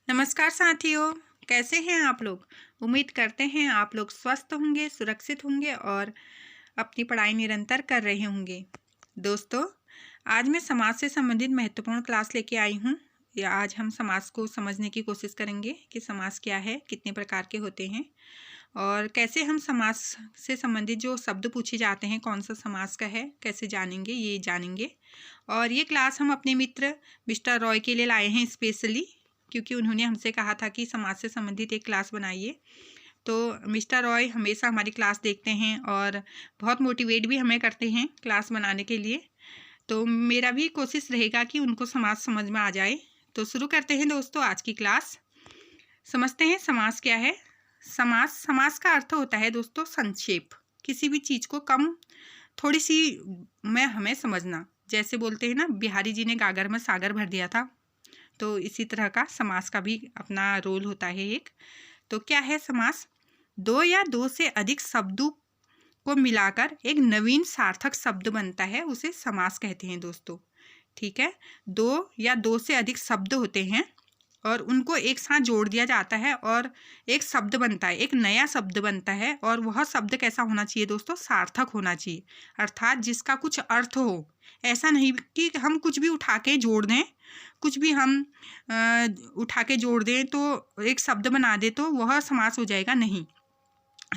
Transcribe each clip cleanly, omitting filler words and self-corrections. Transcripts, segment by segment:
नमस्कार साथियों, कैसे हैं आप लोग। उम्मीद करते हैं आप लोग स्वस्थ होंगे, सुरक्षित होंगे और अपनी पढ़ाई निरंतर कर रहे होंगे। दोस्तों, आज मैं समाज से संबंधित महत्वपूर्ण क्लास लेके आई हूँ। या आज हम समाज को समझने की कोशिश करेंगे कि समाज क्या है, कितने प्रकार के होते हैं और कैसे हम समाज से संबंधित जो शब्द पूछे जाते हैं कौन सा समाज का है, कैसे जानेंगे, ये जानेंगे। और ये क्लास हम अपने मित्र मिस्टर रॉय के लिए लाए हैं स्पेशली, क्योंकि उन्होंने हमसे कहा था कि समाज से संबंधित एक क्लास बनाइए। तो मिस्टर रॉय हमेशा हमारी क्लास देखते हैं और बहुत मोटिवेट भी हमें करते हैं क्लास बनाने के लिए। तो मेरा भी कोशिश रहेगा कि उनको समाज समझ में आ जाए। तो शुरू करते हैं दोस्तों आज की क्लास। समझते हैं समाज क्या है। समाज समाज का अर्थ होता है दोस्तों संक्षेप, किसी भी चीज़ को कम थोड़ी सी में हमें समझना। जैसे बोलते हैं ना, बिहारी जी ने गागर में सागर भर दिया था, तो इसी तरह का समास का भी अपना रोल होता है एक। तो क्या है समास? दो या दो से अधिक शब्दों को मिलाकर एक नवीन सार्थक शब्द बनता है, उसे समास कहते हैं दोस्तों। ठीक है, दो या दो से अधिक शब्द होते हैं और उनको एक साथ जोड़ दिया जाता है और एक शब्द बनता है, एक नया शब्द बनता है। और वह शब्द कैसा होना चाहिए दोस्तों? सार्थक होना चाहिए, अर्थात जिसका कुछ अर्थ हो। ऐसा नहीं कि हम कुछ भी उठा के जोड़ दें, कुछ भी हम उठा के जोड़ दें तो एक शब्द बना दे तो वह समास हो जाएगा। नहीं,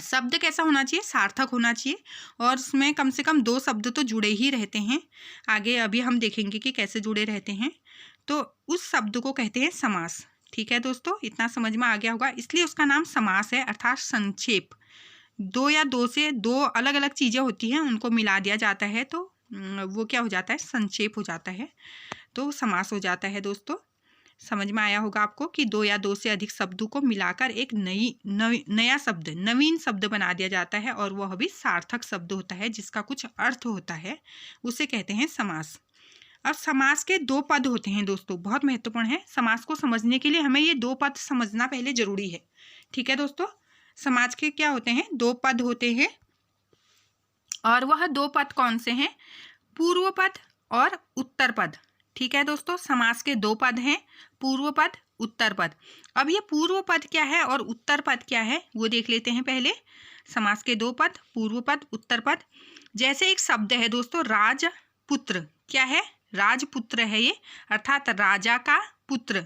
शब्द कैसा होना चाहिए? सार्थक होना चाहिए और उसमें कम से कम दो शब्द तो जुड़े ही रहते हैं। आगे अभी हम देखेंगे कि कैसे जुड़े रहते हैं। तो उस शब्द को कहते हैं समास। ठीक है दोस्तों, इतना समझ में आ गया होगा, इसलिए उसका नाम समास है, अर्थात संक्षेप। दो या दो से दो अलग अलग चीज़ें होती हैं, उनको मिला दिया जाता है तो वो क्या हो जाता है? संक्षेप हो जाता है, तो समास हो जाता है दोस्तों। समझ में आया होगा आपको कि दो या दो से अधिक शब्दों को मिलाकर एक नया शब्द, नवीन शब्द बना दिया जाता है और वह भी सार्थक शब्द होता है, जिसका कुछ अर्थ होता है, उसे कहते हैं समास। अब समास के दो पद होते हैं दोस्तों, बहुत महत्वपूर्ण है। समास को समझने के लिए हमें ये दो पद समझना पहले जरूरी है। ठीक है दोस्तों, समाज के क्या होते हैं? दो पद होते हैं और वह दो पद कौन से हैं? पूर्व पद और उत्तर पद। ठीक है दोस्तों, समास के दो पद हैं, पूर्व पद, उत्तर पद। अब ये पूर्व पद क्या है और उत्तर पद क्या है वो देख लेते हैं पहले। समास के दो पद, पूर्व पद, उत्तर पद। जैसे एक शब्द है दोस्तों, राजपुत्र। क्या है? राजपुत्र है ये, अर्थात राजा का पुत्र।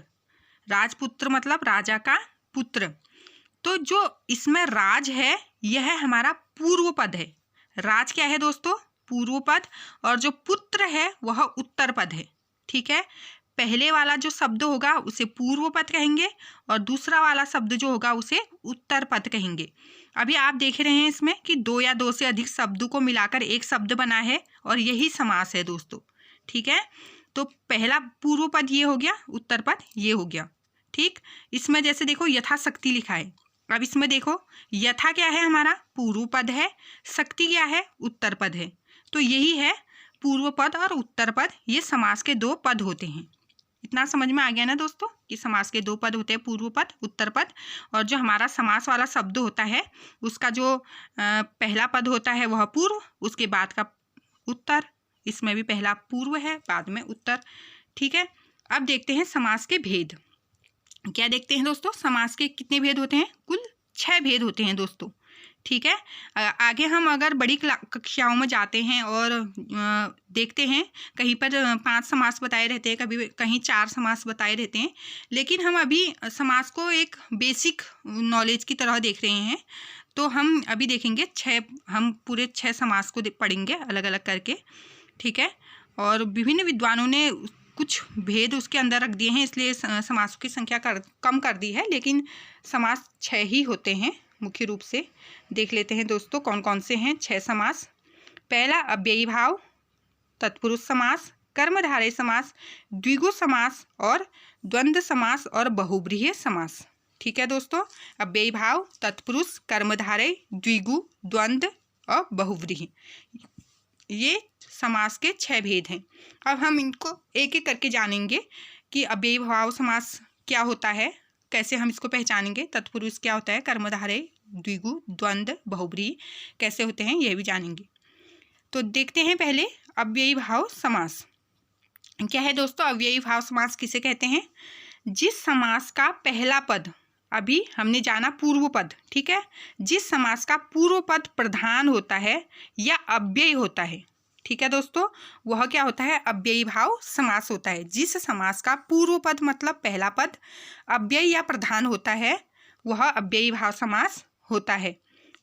राजपुत्र मतलब राजा का पुत्र। तो जो इसमें राज है यह हमारा पूर्व पद है। राज क्या है दोस्तों? पूर्व पद। और जो पुत्र है वह उत्तर पद है। ठीक है, पहले वाला जो शब्द होगा उसे पूर्व पद कहेंगे और दूसरा वाला शब्द जो होगा उसे उत्तर पद कहेंगे। अभी आप देख रहे हैं इसमें कि दो या दो से अधिक शब्दों को मिलाकर एक शब्द बना है और यही समास है दोस्तों। ठीक है, तो पहला पूर्व पद ये हो गया, उत्तर पद ये हो गया। ठीक, इसमें जैसे देखो यथाशक्ति लिखा है। अब इसमें देखो, यथा क्या है? हमारा पूर्व पद है, शक्ति क्या है? उत्तर पद है। तो यही है पूर्व पद और उत्तर पद, ये समास के दो पद होते हैं। इतना समझ में आ गया ना दोस्तों कि समास के दो पद होते हैं, पूर्व पद, उत्तर पद। और जो हमारा समास वाला शब्द होता है उसका जो पहला पद होता है वह पूर्व, उसके बाद का उत्तर। इसमें भी पहला पूर्व है, बाद में उत्तर। ठीक है, अब देखते हैं समास के भेद। क्या देखते हैं दोस्तों? समास के कितने भेद होते हैं? कुल 6 भेद होते हैं दोस्तों। ठीक है, आगे हम अगर बड़ी कक्षाओं में जाते हैं और देखते हैं कहीं पर 5 समास बताए रहते हैं, कभी कहीं 4 समास बताए रहते हैं, लेकिन हम अभी समास को एक बेसिक नॉलेज की तरह देख रहे हैं। तो हम अभी देखेंगे 6, हम पूरे 6 समास को पढ़ेंगे अलग अलग करके। ठीक है, और विभिन्न विद्वानों ने कुछ भेद उसके अंदर रख दिए हैं, इसलिए समासों की संख्या कम कर दी है, लेकिन समास 6 ही होते हैं मुख्य रूप से। देख लेते हैं दोस्तों कौन कौन से हैं 6 समास। पहला अव्ययी भाव, तत्पुरुष समास, कर्मधारय समास, द्विगु समास और द्वंद्व समास और बहुब्रीहि समास। ठीक है दोस्तों, अव्ययी भाव, तत्पुरुष, कर्मधारय, द्विगु, द्वंद्व और बहुब्रीहि, ये समास के 6 भेद हैं। अब हम इनको एक एक करके जानेंगे कि अव्ययी भाव समास क्या होता है, कैसे हम इसको पहचानेंगे, तत्पुरुष क्या होता है, कर्मधारय, द्विगु, द्वंद्व, बहुब्रीहि कैसे होते हैं, यह भी जानेंगे। तो देखते हैं पहले अव्ययी भाव समास क्या है दोस्तों। अव्ययी भाव समास किसे कहते हैं? जिस समास का पहला पद, अभी हमने जाना पूर्व पद, ठीक है, जिस समास का पूर्व पद प्रधान होता है या अव्ययी होता है, ठीक है दोस्तों, वह क्या होता है, अव्ययी भाव समास होता है। जिस समास का पूर्व पद मतलब पहला पद अव्ययी या प्रधान होता है वह अव्ययी भाव समास होता है।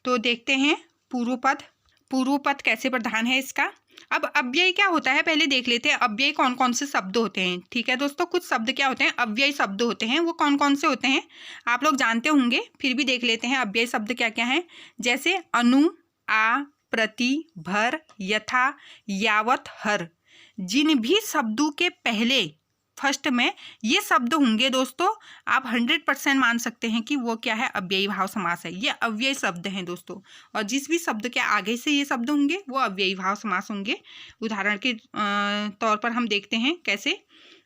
तो देखते हैं पूर्व पद कैसे प्रधान है इसका। अब अव्ययी क्या होता है पहले देख लेते हैं, अव्ययी कौन कौन से शब्द होते हैं, ठीक है दोस्तों। कुछ शब्द क्या होते हैं, अव्ययी शब्द होते हैं, वो कौन कौन से होते हैं आप लोग जानते होंगे, फिर भी देख लेते हैं अव्ययी शब्द क्या क्या हैं। जैसे अनु, आ, प्रति, भर, यथा, यावत, हर, जिन भी शब्दों के पहले फर्स्ट में ये शब्द होंगे दोस्तों, आप 100% मान सकते हैं कि वो क्या है, अव्ययी भाव समास है। ये अव्ययी शब्द हैं दोस्तों, और जिस भी शब्द के आगे से ये शब्द होंगे वो अव्ययी भाव समास होंगे। उदाहरण के तौर पर हम देखते हैं कैसे।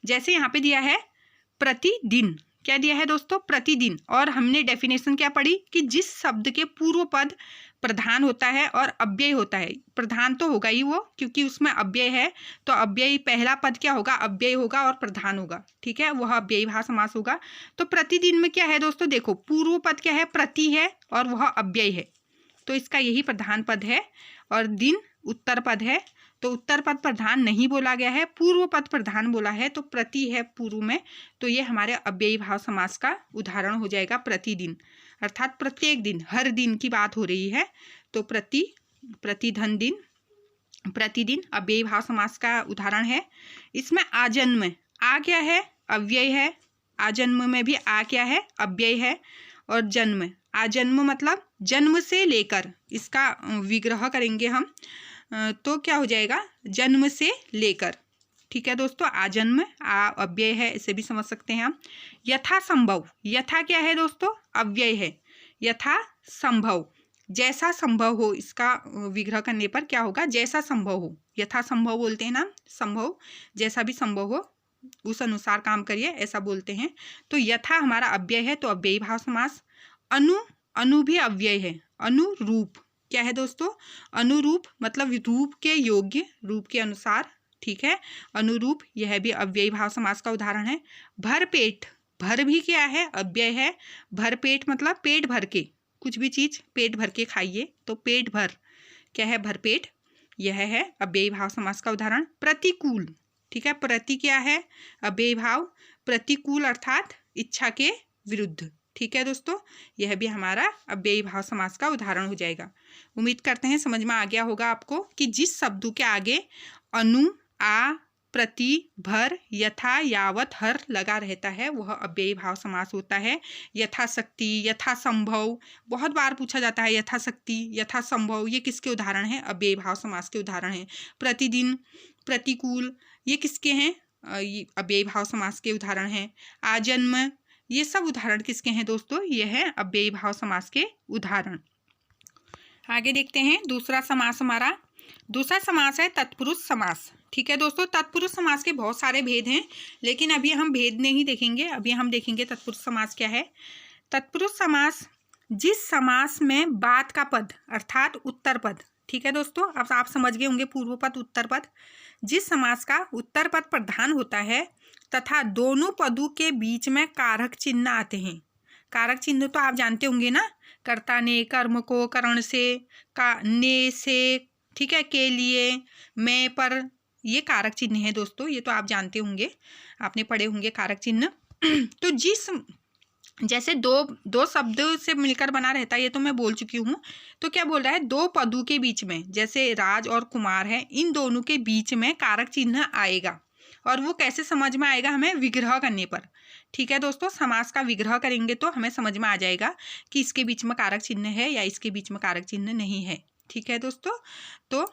जैसे यहाँ पे दिया है प्रतिदिन, क्या दिया है दोस्तों, प्रतिदिन, और हमने डेफिनेशन क्या पढ़ी कि जिस शब्द के पूर्व पद प्रधान होता है और अव्यय होता है, प्रधान तो होगा ही वो क्योंकि उसमें अव्यय है, तो अव्ययी पहला पद क्या होगा, अव्यय होगा और प्रधान होगा, ठीक है, वह अव्ययी भाव समास होगा। तो प्रतिदिन में क्या है दोस्तों, देखो पूर्व पद क्या है, प्रति है और वह अव्यय है, तो इसका यही प्रधान पद है, और दिन उत्तर पद है, तो उत्तर पद प्रधान नहीं बोला गया है, पूर्व पद प्रधान बोला है, तो प्रति है पूर्व में, तो ये हमारे अव्ययी भाव समास का उदाहरण हो जाएगा प्रतिदिन, अर्थात प्रत्येक दिन, हर दिन की बात हो रही है, तो प्रतिधन दिन, प्रतिदिन अव्ययी भाव समास का उदाहरण है। इसमें आजन्म, आ क्या है, अव्यय है, आजन्म में भी आ क्या है, अव्यय है, और जन्म, आजन्म मतलब जन्म से लेकर, इसका विग्रह करेंगे हम तो क्या हो जाएगा, जन्म से लेकर, ठीक है दोस्तों, आजन्म, आ अव्यय है, इसे भी समझ सकते हैं हम। यथा संभव, यथा क्या है दोस्तों, अव्यय है, यथा संभव, जैसा संभव हो, इसका विग्रह करने पर क्या होगा, जैसा संभव हो, यथा संभव बोलते हैं ना, संभव जैसा भी संभव हो उस अनुसार काम करिए, ऐसा बोलते हैं। तो यथा हमारा अव्यय है, तो अव्ययी भाव समास। अनु भी अव्यय है, अनुरूप क्या है दोस्तों, अनुरूप मतलब रूप के योग्य, रूप के अनुसार, ठीक है, अनुरूप, यह भी अव्ययी भाव समास का उदाहरण है। भरपेट, भर भी क्या है, अव्यय है, भरपेट मतलब पेट भर के, कुछ भी चीज पेट भर के खाइए, तो पेट भर क्या है, भरपेट, यह है अव्ययी भाव समास का उदाहरण। प्रतिकूल, ठीक है, प्रति क्या है, अव्ययी भाव, प्रतिकूल अर्थात इच्छा के विरुद्ध, ठीक है दोस्तों, यह भी हमारा अव्ययी भाव समास का उदाहरण हो जाएगा। उम्मीद करते हैं समझ में आ गया होगा आपको कि जिस शब्दों के आगे अनु, आ, प्रति, भर, यथा, यावत, हर लगा रहता है वह अव्ययी भाव समास होता है। यथाशक्ति, यथासंभव, बहुत बार पूछा जाता है, यथाशक्ति, यथासंभव, ये किसके उदाहरण हैं, अव्ययी भाव समास के उदाहरण हैं। प्रतिदिन, प्रतिकूल, ये किसके हैं, अव्ययी भाव समास के उदाहरण हैं। आजन्म, ये सब उदाहरण किसके हैं दोस्तों, ये है अव्ययी भाव समास के उदाहरण। आगे देखते हैं दूसरा समास हमारा, दूसरा समास है तत्पुरुष समास, ठीक है दोस्तों। तत्पुरुष समास के बहुत सारे भेद हैं, लेकिन अभी हम भेद नहीं देखेंगे, अभी हम देखेंगे तत्पुरुष समास क्या है। तत्पुरुष समास, जिस समास में बाद का पद अर्थात उत्तर पद, ठीक है दोस्तों, अब आप समझ गए होंगे पूर्व पद उत्तर पद, जिस समास का उत्तर पद प्रधान होता है तथा दोनों पदों के बीच में कारक चिन्ह आते हैं। कारक चिन्ह तो आप जानते होंगे ना, कर्ता ने, कर्म को, करण से, का, ने से, ठीक है, के लिए, मैं, पर, ये कारक चिन्ह है दोस्तों, ये तो आप जानते होंगे, आपने पढ़े होंगे कारक चिन्ह। तो जिस जैसे दो शब्दों से मिलकर बना रहता है, ये तो मैं बोल चुकी हूँ। तो क्या बोल रहा है, दो पदों के बीच में, जैसे राज और कुमार है, इन दोनों के बीच में कारक चिन्ह आएगा, और वो कैसे समझ में आएगा, हमें विग्रह करने पर, ठीक है दोस्तों, समास का विग्रह करेंगे तो हमें समझ में आ जाएगा कि इसके बीच में कारक चिन्ह है या इसके बीच में कारक चिन्ह नहीं है, ठीक है दोस्तों। तो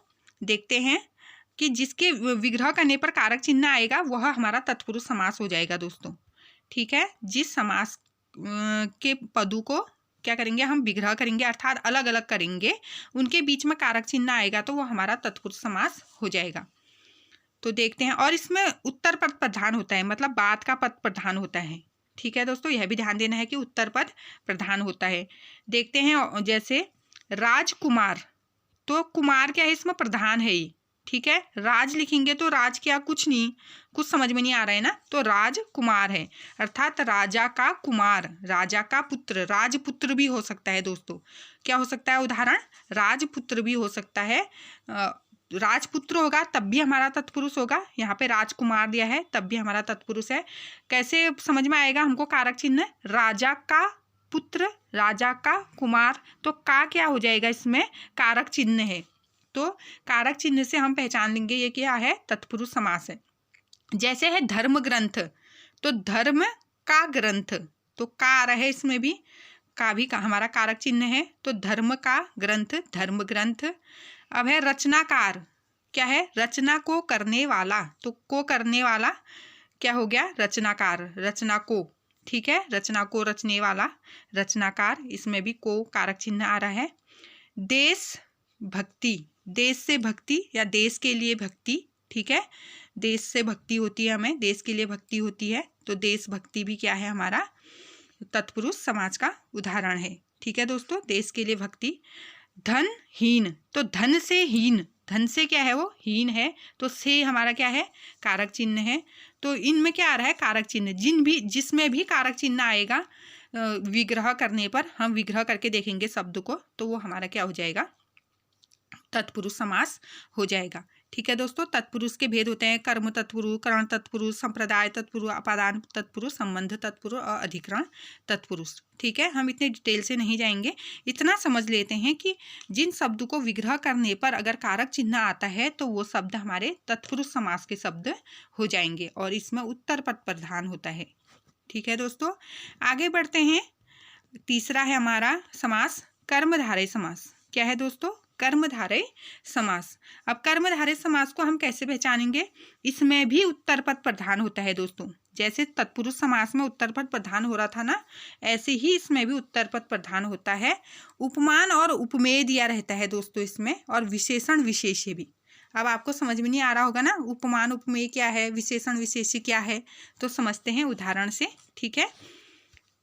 देखते हैं कि जिसके विग्रह करने पर कारक चिन्ह आएगा वह हमारा तत्पुरुष समास हो जाएगा दोस्तों, ठीक है। जिस समास के पदों को क्या करेंगे, हम विग्रह करेंगे अर्थात अलग अलग करेंगे, उनके बीच में कारक चिन्ह आएगा तो वो हमारा तत्पुरुष समास हो जाएगा। तो देखते हैं, और इसमें उत्तर पद प्रधान होता है, मतलब बाद का पद प्रधान होता है, ठीक है दोस्तों, यह भी ध्यान देना है कि उत्तर पद प्रधान होता है। देखते हैं, जैसे राजकुमार, तो कुमार क्या है, इसमें प्रधान है ही, ठीक है। राज लिखेंगे तो राज क्या, कुछ नहीं, कुछ समझ में नहीं आ रहा है ना, तो राजकुमार है, अर्थात राजा का कुमार, राजा का पुत्र, राजपुत्र भी हो सकता है दोस्तों। क्या हो सकता है उदाहरण, राजपुत्र भी हो सकता है। राजपुत्र होगा तब भी हमारा तत्पुरुष होगा, यहाँ पे राजकुमार दिया है तब भी हमारा तत्पुरुष है। कैसे समझ में आएगा हमको, कारक चिन्ह, राजा का पुत्र, राजा का कुमार, तो का क्या हो जाएगा, इसमें कारक चिन्ह है, तो कारक चिन्ह से हम पहचान लेंगे ये क्या है, तत्पुरुष समास है। जैसे है धर्म ग्रंथ, तो धर्म का ग्रंथ, तो का आ रहा है इसमें भी, का भी का हमारा कारक चिन्ह है, तो धर्म का ग्रंथ, धर्म ग्रंथ। अब है रचनाकार, क्या है, रचना को करने वाला, तो को करने वाला क्या हो गया, रचनाकार, रचना को, ठीक है, रचना को रचने वाला, रचनाकार, इसमें भी को कारक चिन्ह आ रहा है। देश भक्ति, देश से भक्ति या देश के लिए भक्ति, ठीक है, देश से भक्ति होती है, हमें देश के लिए भक्ति होती है, तो देशभक्ति भी क्या है, हमारा तत्पुरुष समाज का उदाहरण है, ठीक है दोस्तों, देश के लिए भक्ति। धनहीन, तो धन से हीन, धन से क्या है वो हीन है, तो से हमारा क्या है, कारक चिन्ह है। तो इनमें क्या आ रहा है, कारक चिन्ह, जिसमें भी कारक चिन्ह आएगा विग्रह करने पर, हम विग्रह करके देखेंगे शब्द को, तो वो हमारा क्या हो जाएगा, तत्पुरुष समास हो जाएगा, ठीक है दोस्तों। तत्पुरुष के भेद होते हैं, कर्म तत्पुरुष, करण तत्पुरुष, संप्रदाय तत्पुरुष, अपादान तत्पुरुष, संबंध तत्पुरुष और अधिकरण तत्पुरुष, ठीक है। हम इतने डिटेल से नहीं जाएंगे, इतना समझ लेते हैं कि जिन शब्द को विग्रह करने पर अगर कारक चिन्ह आता है तो वो शब्द हमारे तत्पुरुष समास के शब्द हो जाएंगे, और इसमें उत्तर पद प्रधान होता है, ठीक है दोस्तों। आगे बढ़ते हैं, तीसरा है हमारा समास कर्मधारय समास। क्या है दोस्तों, कर्मधारय समास। अब कर्मधारय समास को हम कैसे पहचानेंगे, इसमें भी उत्तर पद प्रधान होता है दोस्तों, जैसे तत्पुरुष समास में उत्तर पद प्रधान हो रहा था ना, ऐसे ही इसमें भी उत्तर पद प्रधान होता है। उपमान और उपमेय दिया रहता है दोस्तों इसमें, और विशेषण विशेष्य भी। अब आपको समझ में नहीं आ रहा होगा ना, उपमान उपमेय क्या है, विशेषण विशेष्य क्या है, तो समझते हैं उदाहरण से, ठीक है।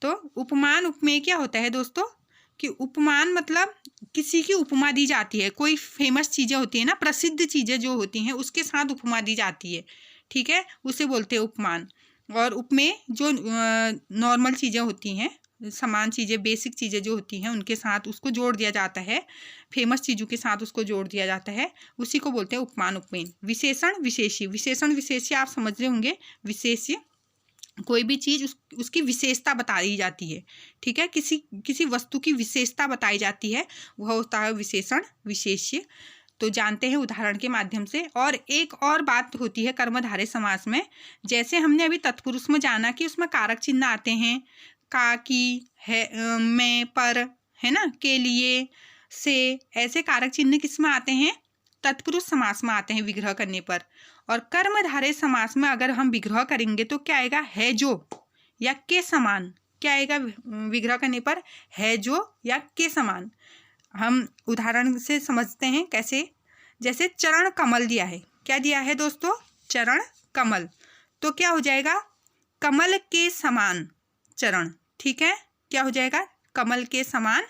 तो उपमान उपमेय क्या होता है दोस्तों, कि उपमान मतलब किसी की उपमा दी जाती है, कोई फेमस चीज़ें होती है ना, प्रसिद्ध चीज़ें जो होती हैं उसके साथ उपमा दी जाती है, ठीक है, उसे बोलते हैं उपमान। और उपमेय जो नॉर्मल चीज़ें होती हैं, समान चीज़ें, बेसिक चीज़ें जो होती हैं उनके साथ उसको जोड़ दिया जाता है, फेमस चीज़ों के साथ उसको जोड़ दिया जाता है, उसी को बोलते हैं उपमान उपमेय। विशेषण विशेष्य, विशेषण विशेष्य आप समझ रहे होंगे, विशेष्य कोई भी चीज़ उसकी विशेषता बताई जाती है, ठीक है, किसी वस्तु की विशेषता बताई जाती है, वह होता है विशेषण विशेष्य। तो जानते हैं उदाहरण के माध्यम से। और एक और बात होती है कर्मधारय समास में, जैसे हमने अभी तत्पुरुष में जाना कि उसमें कारक चिन्ह आते हैं, का, की, है, में, पर, है ना, के लिए, से, ऐसे कारक चिन्ह किस में आते हैं, तत्पुरुष समास में आते हैं विग्रह करने पर। और कर्मधारय समास में अगर हम विग्रह करेंगे तो क्या आएगा, है जो या के समान, क्या आएगा विग्रह करने पर, है जो या के समान। हम उदाहरण से समझते हैं कैसे, जैसे चरण कमल दिया है, क्या दिया है दोस्तों, चरण कमल, तो क्या हो जाएगा, कमल के समान चरण, ठीक है, क्या हो जाएगा, कमल के समान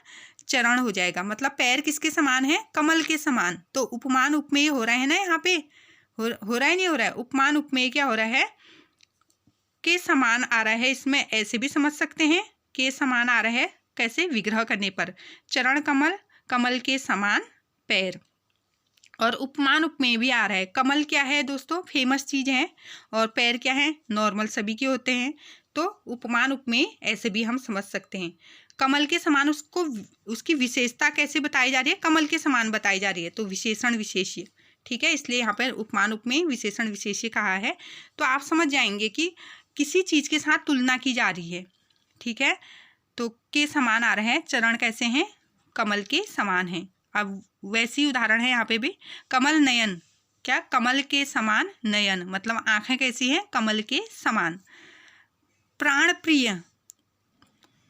चरण हो जाएगा, मतलब पैर किसके समान है, कमल के समान। तो उपमान उपमेय हो रहा है ना, यहाँ पे हो रहा है, नहीं हो रहा है, उपमान उपमेय क्या हो रहा है, के समान आ रहा है, इसमें ऐसे भी समझ सकते हैं, के समान आ रहा है, कैसे, विग्रह करने पर, चरण कमल, कमल के समान पैर। और उपमान उपमेय भी आ रहा है, कमल क्या है दोस्तों, फेमस चीज़ है, और पैर क्या है, नॉर्मल सभी के होते हैं, तो उपमान उपमेय ऐसे भी हम समझ सकते हैं। कमल के समान उसको, उसकी विशेषता कैसे बताई जा रही है, कमल के समान बताई जा रही है, तो विशेषण विशेष्य, ठीक है, इसलिए यहाँ पर उपमान उपमेय विशेषण विशेष्य कहा है। तो आप समझ जाएंगे कि किसी चीज़ के साथ तुलना की जा रही है, ठीक है, तो के समान आ रहे हैं, चरण कैसे हैं, कमल के समान हैं। अब वैसी उदाहरण है यहाँ पे भी, कमल नयन, क्या, कमल के समान नयन, मतलब आंखें कैसी हैं, कमल के समान। प्राण प्रिय,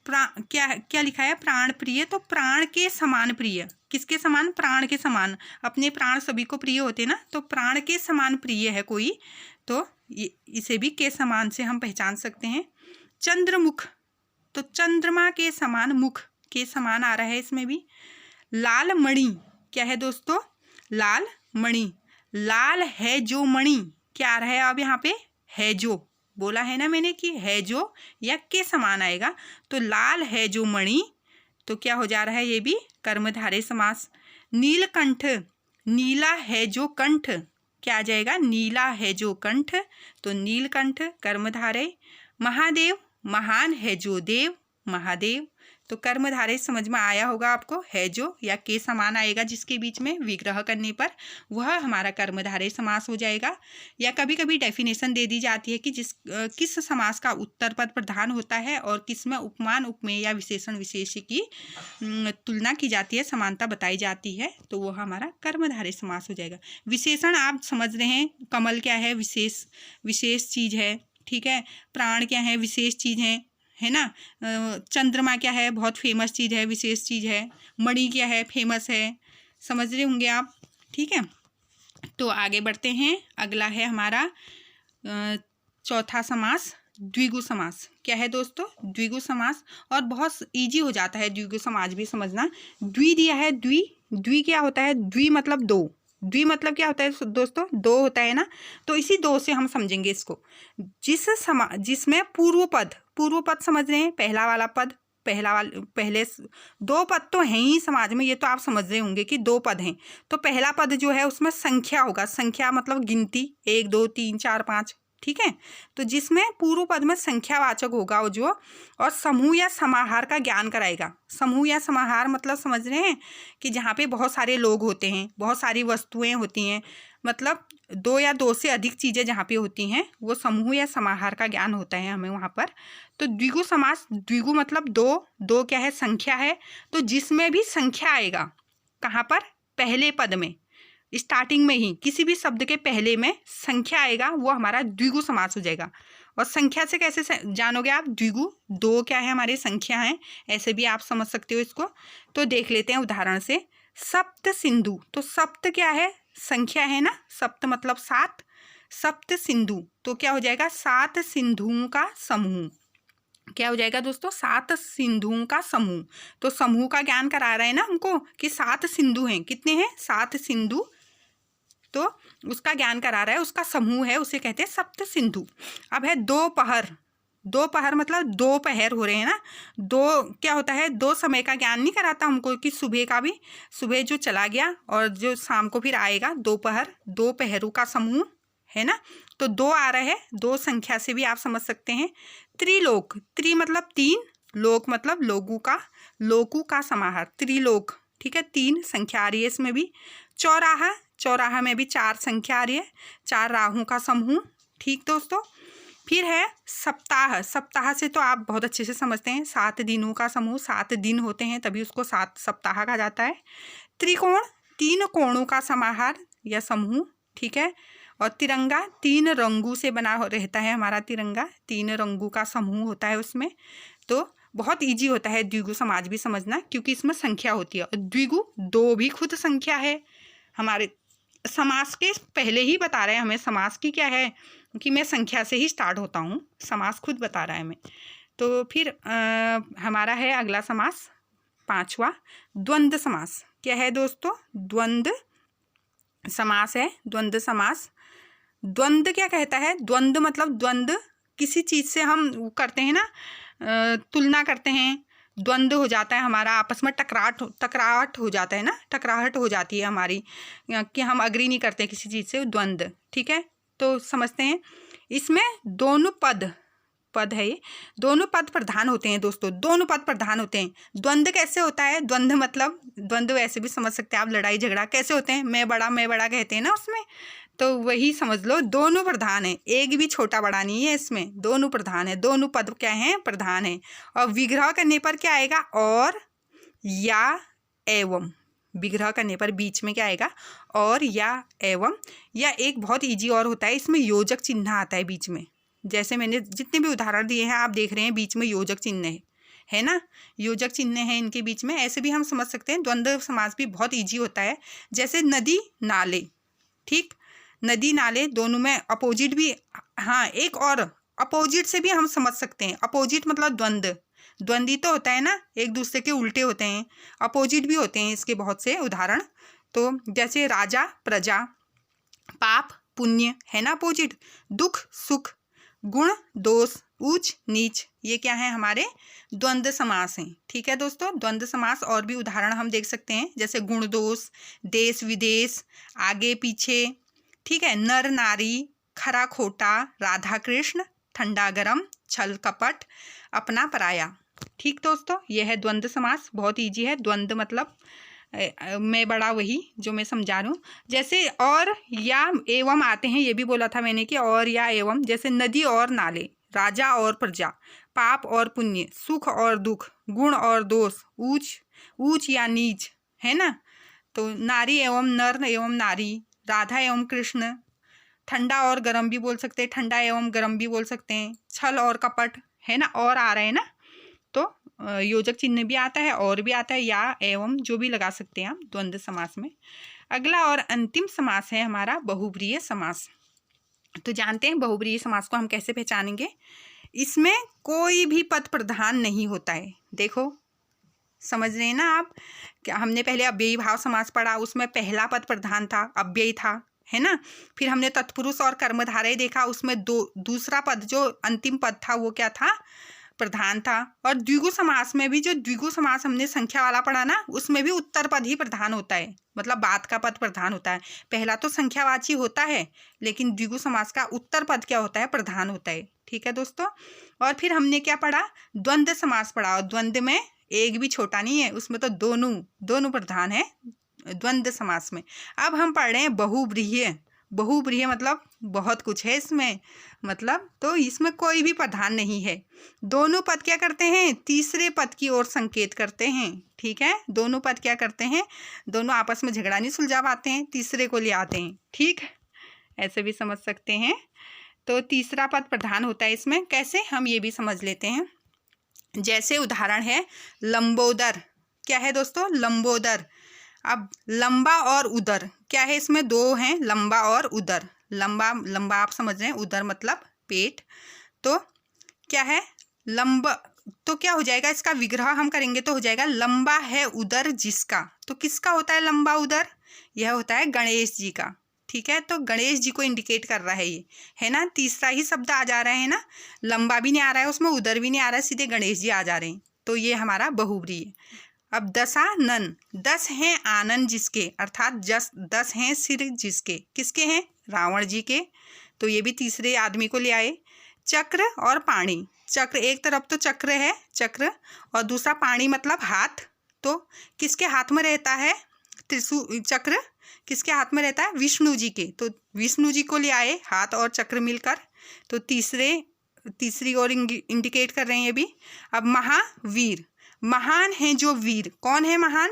क्या लिखा है, प्राण प्रिय, तो प्राण के समान प्रिय, किसके समान, प्राण के समान, अपने प्राण सभी को प्रिय होते हैं ना, तो प्राण के समान प्रिय है कोई, तो इसे भी के समान से हम पहचान सकते हैं। चंद्रमुख, तो चंद्रमा के समान मुख, के समान आ रहा है इसमें भी। लाल मणि, क्या है दोस्तों, लाल मणि, लाल है जो मणि, क्या आ रहा है अब यहाँ पे, है जो, बोला है ना मैंने कि है जो या के समान आएगा, तो लाल है जो मणि, तो क्या हो जा रहा है, ये भी कर्मधारय समास। नीलकंठ, नीला है जो कंठ, क्या आ जाएगा, नीला है जो कंठ, तो नीलकंठ कर्मधारय। महादेव, महान है जो देव, महादेव, तो कर्मधारय समझ में आया होगा आपको, है जो या के समान आएगा जिसके बीच में विग्रह करने पर वह हमारा कर्मधारय समास हो जाएगा। या कभी कभी डेफिनेशन दे दी जाती है कि किस समास का उत्तर पद प्रधान होता है और किस में उपमान उपमेय या विशेषण विशेष्य की तुलना की जाती है, समानता बताई जाती है, तो वो हमारा कर्मधारय समास हो जाएगा। विशेषण आप समझ रहे हैं, कमल क्या है, विशेष चीज है, ठीक है। प्राण क्या है, विशेष चीज है ना। चंद्रमा क्या है, बहुत फेमस चीज़ है, विशेष चीज़ है। मणि क्या है, फेमस है, समझ रहे होंगे आप, ठीक है। तो आगे बढ़ते हैं, अगला है हमारा चौथा समास, द्विगु समास। क्या है दोस्तों, द्विगु समास, और बहुत इजी हो जाता है द्विगु समास भी समझना। द्वि दिया है, द्वि क्या होता है, द्वि मतलब दो, द्वि मतलब क्या होता है दोस्तों, दो होता है ना, तो इसी दो से हम समझेंगे इसको। जिसमें पूर्व पद समझ रहे हैं, पहला वाला पद, पहले दो पद तो हैं ही समाज में, ये तो आप समझ रहे होंगे कि दो पद हैं, तो पहला पद जो है उसमें संख्या होगा, संख्या मतलब गिनती, 1 2 3 4 5, ठीक है। तो जिसमें पूर्व पद में संख्यावाचक होगा वो जो, और समूह या समाहार का ज्ञान कराएगा। समूह या समाहार मतलब समझ रहे हैं कि जहाँ पे बहुत सारे लोग होते हैं, बहुत सारी वस्तुएं होती हैं, मतलब दो या दो से अधिक चीज़ें जहाँ पे होती हैं, वो समूह या समाहार का ज्ञान होता है हमें वहाँ पर। तो द्विगु समास, द्विगु मतलब दो क्या है, संख्या है, तो जिसमें भी संख्या आएगा, कहाँ पर, पहले पद में, स्टार्टिंग में ही किसी भी शब्द के पहले में संख्या आएगा, वो हमारा द्विगु समास हो जाएगा। और संख्या से कैसे जानोगे आप, द्विगु, दो क्या है, हमारी संख्या है, ऐसे भी आप समझ सकते हो इसको। तो देख लेते हैं उदाहरण से। सप्त सिंधु, तो सप्त क्या है, संख्या है ना, सप्त मतलब 7, सप्त सिंधु, तो क्या हो जाएगा, 7 सिंधुओं का समूह। क्या हो जाएगा दोस्तों, 7 सिंधुओं का समूह। तो समूह का ज्ञान करा रहे हैं ना हमको कि 7 सिंधु हैं, कितने हैं, 7 सिंधु, तो उसका ज्ञान करा रहा है, उसका समूह है, उसे कहते हैं सप्त सिंधु। अब है दोपहर, दोपहर मतलब दो पहर हो रहे हैं ना, दो क्या होता है, दो समय का ज्ञान नहीं कराता हमको कि सुबह का भी, सुबह जो चला गया और जो शाम को फिर आएगा, दोपहर, दो पहरों का समूह है ना। तो दो आ रहे हैं, दो संख्या से भी आप समझ सकते हैं। त्रिलोक, त्रि मतलब 3, लोक मतलब लोकू का समाहार, त्रिलोक, ठीक है, 3 संख्या आ रही है इसमें भी। चौराहा, चौराहा में भी 4 संख्या आ रही है, 4 राहों का समूह, ठीक दोस्तों। फिर है सप्ताह, सप्ताह से तो आप बहुत अच्छे से समझते हैं, 7 दिनों का समूह, 7 दिन होते हैं तभी उसको 7 सप्ताह कहा जाता है। त्रिकोण, 3 कोणों का समाहार या समूह, ठीक है। और तिरंगा, 3 रंगों से बना रहता है हमारा तिरंगा, 3 रंगों का समूह होता है उसमें। तो बहुत इजी होता है द्विगु समाज भी समझना, क्योंकि इसमें संख्या होती है, और द्विगु दो भी खुद संख्या है। हमारे समास के पहले ही बता रहे हैं हमें समास की क्या है, कि मैं संख्या से ही स्टार्ट होता हूँ, समास खुद बता रहा है हमें। तो फिर हमारा है अगला समास, 5वां, द्वंद्व समास। क्या है दोस्तों, द्वंद्व समास है, द्वंद्व समास। द्वंद्व क्या कहता है, द्वंद्व मतलब द्वंद्व, किसी चीज़ से हम करते हैं ना, तुलना करते हैं, द्वंद्व हो जाता है हमारा, आपस में टकराहट हो जाता है ना, टकराहट हो जाती है हमारी, कि हम अग्री नहीं करते किसी चीज़ से, द्वंद्व, ठीक है। तो समझते हैं, इसमें दोनों पद है ये, दोनों पद प्रधान होते हैं दोस्तों, दोनों पद प्रधान होते हैं। द्वंद्व कैसे होता है, द्वंद्व मतलब द्वंद्व वैसे भी समझ सकते हैं आप, लड़ाई झगड़ा कैसे होते हैं, मैं बड़ा कहते हैं ना उसमें, तो वही समझ लो, दोनों प्रधान है, एक भी छोटा बड़ा नहीं है इसमें, दोनों प्रधान है, दोनों पद क्या हैं, प्रधान है। और विग्रह करने पर क्या आएगा, और या एवं, विग्रह करने पर बीच में क्या आएगा, और या एवं। या एक बहुत इजी और होता है, इसमें योजक चिन्ह आता है बीच में, जैसे मैंने जितने भी उदाहरण दिए हैं आप देख रहे हैं, बीच में योजक चिन्ह है ना, योजक चिन्ह है इनके बीच में, ऐसे भी हम समझ सकते हैं। द्वंद्व समास भी बहुत इजी होता है, जैसे नदी नाले, ठीक, नदी नाले दोनों में अपोजिट भी, हाँ एक और अपोजिट से भी हम समझ सकते हैं, अपोजिट मतलब द्वंद्व, द्वंद्वी तो होता है ना, एक दूसरे के उल्टे होते हैं, अपोजिट भी होते हैं इसके बहुत से उदाहरण। तो जैसे राजा प्रजा, पाप पुण्य है ना अपोजिट, दुख सुख, गुण दोष, ऊंच नीच, ये क्या है हमारे द्वंद्व समास हैं। ठीक है दोस्तों, द्वंद्व समास और भी उदाहरण हम देख सकते हैं, जैसे गुण दोष, देश विदेश, आगे पीछे, ठीक है, नर नारी, खरा खोटा, राधा कृष्ण, ठंडा गरम, छल कपट, अपना पराया। ठीक दोस्तों, यह है द्वंद्व समास, बहुत इजी है। द्वंद्व मतलब मैं बड़ा वही जो मैं समझा रहा हूँ। जैसे और या एवं आते हैं, ये भी बोला था मैंने कि और या एवं, जैसे नदी और नाले, राजा और प्रजा, पाप और पुण्य, सुख और दुख, गुण और दोष, ऊंच या नीच, है ना। तो नारी एवं नर एवं नारी, राधा एवं कृष्ण, ठंडा और गर्म भी बोल सकते हैं, ठंडा एवं गर्म भी बोल सकते हैं, छल और कपट, है ना, और आ रहे हैं ना, तो योजक चिन्ह भी आता है और भी आता है, या एवं जो भी लगा सकते हैं आप द्वंद्व समास में। अगला और अंतिम समास है हमारा बहुब्रीहि समास। तो जानते हैं बहुब्रीहि समास को हम कैसे पहचानेंगे। इसमें कोई भी पद प्रधान नहीं होता है। देखो, समझ रहे हैं ना आप, क्या हमने पहले अव्ययी भाव समास पढ़ा, उसमें पहला पद प्रधान था, अव्ययी था, है ना। फिर हमने तत्पुरुष और कर्मधारय देखा, उसमें दूसरा पद जो अंतिम पद था वो क्या था, प्रधान था। और द्विगु समास में भी, जो द्विगु समास हमने संख्या वाला पढ़ा ना, उसमें भी उत्तर पद ही प्रधान होता है, मतलब बाद का पद प्रधान होता है। पहला तो संख्यावाची होता है, लेकिन द्विगु समास का उत्तर पद क्या होता है, प्रधान होता है। ठीक है दोस्तों, और फिर हमने क्या पढ़ा, द्वंद्व समास पढ़ा, और द्वंद्व में एक भी छोटा नहीं है, उसमें तो दोनों प्रधान है द्वंद्व समास में। अब हम पढ़ रहे हैं बहुब्रीहि। बहुब्रीहि मतलब बहुत कुछ है इसमें, मतलब तो इसमें कोई भी प्रधान नहीं है। दोनों पद क्या करते हैं, तीसरे पद की ओर संकेत करते हैं। ठीक है, दोनों पद क्या करते हैं, दोनों आपस में झगड़ा नहीं सुलझा पाते हैं, तीसरे को ले आते हैं। ठीक, ऐसे भी समझ सकते हैं। तो तीसरा पद प्रधान होता है इसमें, कैसे हम ये भी समझ लेते हैं। जैसे उदाहरण है लंबोदर, क्या है दोस्तों, लंबोदर। अब लंबा और उदर क्या है, इसमें दो हैं, लंबा और उदर। लंबा आप समझ रहे हैं, उदर मतलब पेट। तो क्या है लंबा, तो क्या हो जाएगा, इसका विग्रह हम करेंगे तो हो जाएगा लंबा है उदर जिसका। तो किसका होता है लंबा उदर, यह होता है गणेश जी का। ठीक है, तो गणेश जी को इंडिकेट कर रहा है ये, है ना। तीसरा ही शब्द आ जा रहा है ना, लंबा भी नहीं आ रहा है उसमें, उदर भी नहीं आ रहा है, सीधे गणेश जी आ जा रहे हैं। तो ये हमारा बहुब्रीहि है। अब दशानन, 10 हैं आनन जिसके, अर्थात 10 हैं सिर जिसके, किसके हैं, रावण जी के। तो ये भी तीसरे आदमी को ले आए। चक्र और पाणी, चक्र एक तरफ तो चक्र है, चक्र, और दूसरा पाणी मतलब हाथ। तो किसके हाथ में रहता है त्रिशूल, चक्र किसके हाथ में रहता है, विष्णु जी के। तो विष्णु जी को ले आए, हाथ और चक्र मिलकर। तो तीसरी ओर इंडिकेट कर रहे हैं ये भी। अब महावीर, महान है जो वीर, कौन है महान,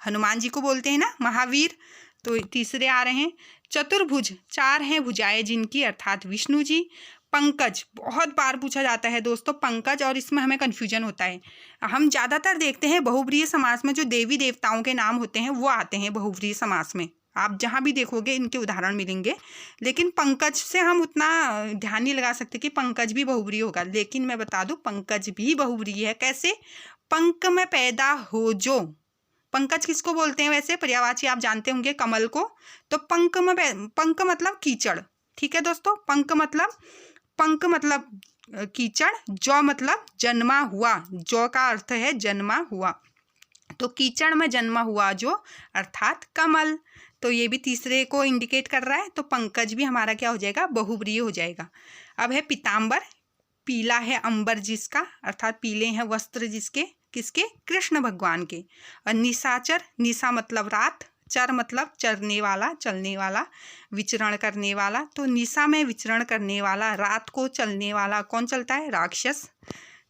हनुमान जी को बोलते हैं ना महावीर। तो तीसरे आ रहे हैं। चतुर्भुज, 4 हैं भुजाएं जिनकी, अर्थात विष्णु जी। पंकज, बहुत बार पूछा जाता है दोस्तों पंकज, और इसमें हमें कन्फ्यूजन होता है। हम ज़्यादातर देखते हैं बहुब्रीहि समास में जो देवी देवताओं के नाम होते हैं वो आते हैं बहुब्रीहि समास में, आप जहाँ भी देखोगे इनके उदाहरण मिलेंगे। लेकिन पंकज से हम उतना ध्यान नहीं लगा सकते कि पंकज भी बहुब्रीहि होगा, लेकिन मैं बता दूं पंकज भी बहुब्रीहि है। कैसे, पंक में पैदा हो जो, पंकज किसको बोलते हैं वैसे, पर्यायवाची आप जानते होंगे कमल को। तो पंक मतलब कीचड़। ठीक है दोस्तों, पंक मतलब कीचड़, जौ मतलब जन्मा हुआ, जौ का अर्थ है जन्मा हुआ। तो कीचड़ में जन्मा हुआ जो, अर्थात कमल। तो ये भी तीसरे को इंडिकेट कर रहा है। तो पंकज भी हमारा क्या हो जाएगा, बहुब्रीहि हो जाएगा। अब है पीताम्बर, पीला है अंबर जिसका, अर्थात पीले हैं वस्त्र जिसके, किसके, कृष्ण भगवान के। और निशाचर, निशा मतलब रात, चर मतलब चरने वाला, चलने वाला, विचरण करने वाला। तो निशा में विचरण करने वाला, रात को चलने वाला, कौन चलता है, राक्षस।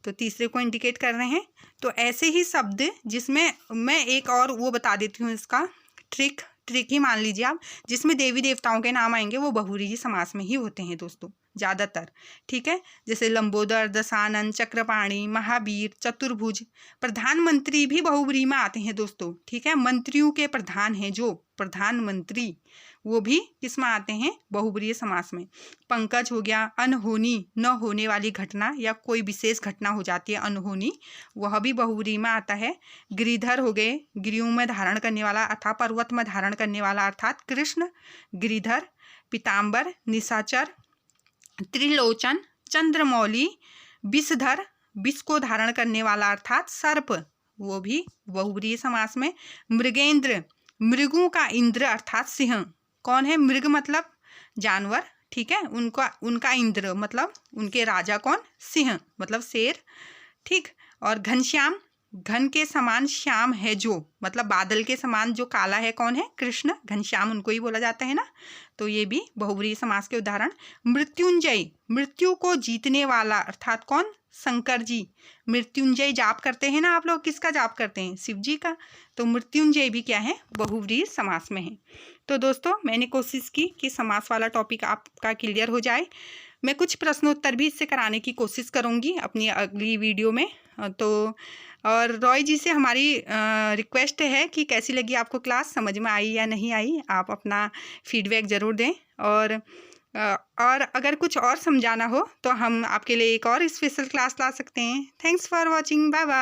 तो तीसरे को इंडिकेट कर रहे हैं। तो ऐसे ही शब्द, जिसमें मैं एक और वो बता देती हूँ, इसका ट्रिक ही मान लीजिए आप, जिसमें देवी देवताओं के नाम आएंगे वो बहुब्रीहि समास में ही होते हैं दोस्तों ज़्यादातर। ठीक है, जैसे लंबोदर, दशानन, चक्रपाणी, महावीर, चतुर्भुज। प्रधानमंत्री भी बहुब्रीहि में आते हैं दोस्तों। ठीक है, मंत्रियों के प्रधान हैं जो प्रधानमंत्री, वो भी किसमें आते हैं, बहुब्रीहि समास में। पंकज हो गया, अनहोनी, न होने वाली घटना या कोई विशेष घटना हो जाती है अनहोनी, वह भी बहुब्रीहि में आता है। गिरिधर हो गए, गिरियों में धारण करने वाला अथवा पर्वत में धारण करने वाला, अर्थात कृष्ण गिरिधर। पीताम्बर, निशाचर, त्रिलोचन, चंद्रमौली, विषधर, विष को धारण करने वाला अर्थात सर्प, वो भी बहुव्रीहि समास में। मृगेंद्र, मृगों का इंद्र अर्थात सिंह। कौन है मृग? मतलब जानवर, ठीक है। उनका इंद्र मतलब उनके राजा कौन? सिंह मतलब शेर, ठीक। और घनश्याम, घन के समान श्याम है जो, मतलब बादल के समान जो काला है, कौन है? कृष्ण। घनश्याम उनको ही बोला जाता है ना, तो ये भी बहुव्रीहि समास के उदाहरण। मृत्युंजय, मृत्यु को जीतने वाला अर्थात कौन? शंकर जी। मृत्युंजय जाप करते हैं ना आप लोग, किसका जाप करते हैं? शिव जी का। तो मृत्युंजय भी क्या है? बहुव्रीहि समास में है। तो दोस्तों मैंने कोशिश की कि समास वाला टॉपिक आपका क्लियर हो जाए। मैं कुछ प्रश्नोत्तर भी इससे कराने की कोशिश करूंगी अपनी अगली वीडियो में। तो और रॉय जी से हमारी रिक्वेस्ट है कि कैसी लगी आपको क्लास, समझ में आई या नहीं आई, आप अपना फीडबैक ज़रूर दें। और अगर कुछ और समझाना हो तो हम आपके लिए एक और स्पेशल क्लास ला सकते हैं। Thanks for watching, bye bye.